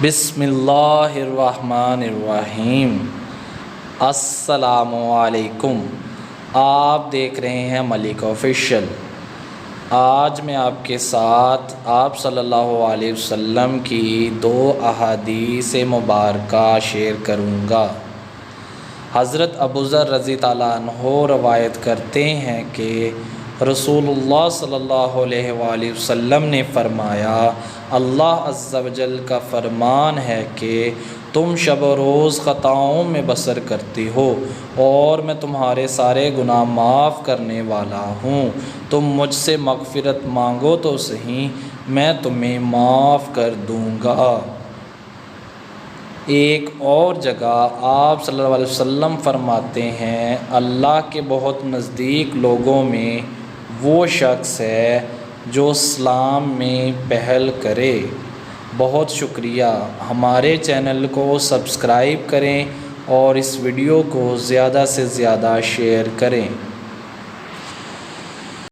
بسم اللہ الرحمن الرحیم۔ السلام علیکم۔ آپ دیکھ رہے ہیں ملک آفیشیل۔ آج میں آپ کے ساتھ آپ صلی اللہ علیہ وسلم کی 2 احادیث مبارکہ شیئر کروں گا۔ حضرت ابو ذر رضی اللہ عنہ روایت کرتے ہیں کہ رسول اللہ صلی اللہ علیہ وآلہ وسلم نے فرمایا، اللہ عز و جل کا فرمان ہے کہ تم شب و روز خطاؤں میں بسر کرتی ہو اور میں تمہارے سارے گناہ معاف کرنے والا ہوں۔ تم مجھ سے مغفرت مانگو تو صحیح، میں تمہیں معاف کر دوں گا۔ ایک اور جگہ آپ صلی اللہ علیہ وسلم فرماتے ہیں، اللہ کے بہت نزدیک لوگوں میں وہ شخص ہے جو اسلام میں پہل کرے۔ بہت شکریہ۔ ہمارے چینل کو سبسکرائب کریں اور اس ویڈیو کو زیادہ سے زیادہ شیئر کریں۔